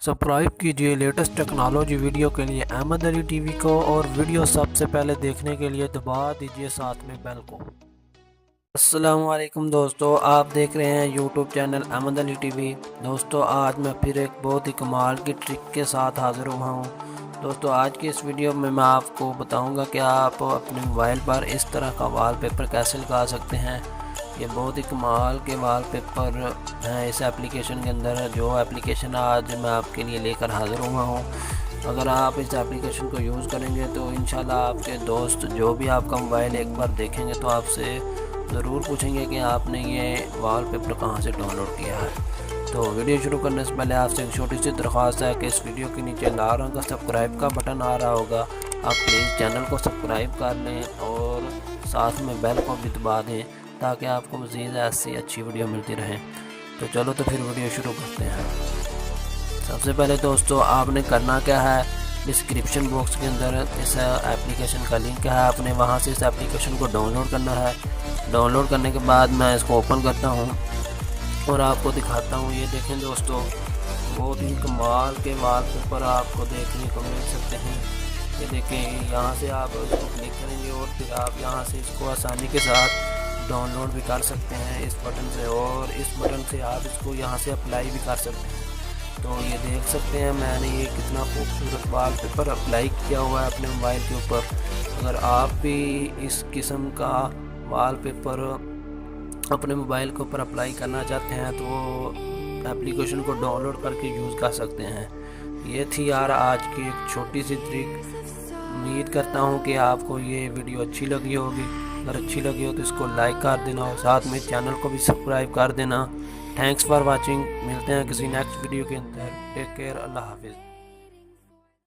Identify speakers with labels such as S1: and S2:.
S1: Subscribe कीजिए latest technology video के लिए अहमद अली टीवी को, और वीडियो सबसे पहले देखने के लिए दबा दीजिए साथ में बेल को। अस्सलाम वालेकुम दोस्तों, आप देख रहे हैं YouTube channel Ahmed Ali TV. दोस्तों, आज मैं फिर एक बहुत ही कमाल की ट्रिक के साथ हाज़िर हुआ हूँ। दोस्तों, आज की इस वीडियो में मैं आपको बताऊँगा कि आप अपने मोबाइल पर इस तरह का वॉलपेपर कैसे लगा सकते हैं। ये बहुत ही कमाल के वॉलपेपर हैं इस एप्लीकेशन के अंदर। जो एप्लीकेशन आज मैं आपके लिए लेकर हाज़िर हुआ हूँ, अगर आप इस एप्लीकेशन को यूज़ करेंगे तो इंशाल्लाह आपके दोस्त जो भी आपका मोबाइल एक बार देखेंगे तो आपसे ज़रूर पूछेंगे कि आपने ये वॉलपेपर कहाँ से डाउनलोड किया है। तो वीडियो शुरू करने से पहले आपसे एक छोटी सी दरख्वास्त है कि इस वीडियो के नीचे लाल रंग का सब्सक्राइब का बटन आ रहा होगा, आप प्लीज़ चैनल को सब्सक्राइब कर लें और साथ में बेल को भी दबा दें ताकि आपको मज़ीद ऐसी अच्छी वीडियो मिलती रहे। तो चलो तो फिर वीडियो शुरू करते हैं। सबसे पहले दोस्तों, आपने करना क्या है, डिस्क्रिप्शन बॉक्स के अंदर इस एप्लीकेशन का लिंक है, आपने वहां से इस एप्लीकेशन को डाउनलोड करना है। डाउनलोड करने के बाद मैं इसको ओपन करता हूं और आपको दिखाता हूं। ये देखें दोस्तों, बहुत ही कमाल के वॉलपेपर आपको देखने को मिल सकते हैं। ये देखें, यहाँ से आप इसको क्लिक करेंगे और फिर आप यहाँ से इसको आसानी के साथ डाउनलोड भी कर सकते हैं इस बटन से, और इस बटन से आप इसको यहाँ से अप्लाई भी कर सकते हैं। तो ये देख सकते हैं मैंने ये कितना खूबसूरत वॉलपेपर अप्लाई किया हुआ है अपने मोबाइल के ऊपर। अगर आप भी इस किस्म का वॉलपेपर अपने मोबाइल के ऊपर अप्लाई करना चाहते हैं तो एप्लीकेशन को डाउनलोड करके यूज़ कर सकते हैं। ये थी यार आज की एक छोटी सी ट्रिक। उम्मीद करता हूँ कि आपको ये वीडियो अच्छी लगी होगी। अगर अच्छी लगी हो तो इसको लाइक कर देना और साथ में चैनल को भी सब्सक्राइब कर देना। Thanks for watching. मिलते हैं किसी नेक्स्ट वीडियो के अंदर। Take care. अल्लाह हाफिज़।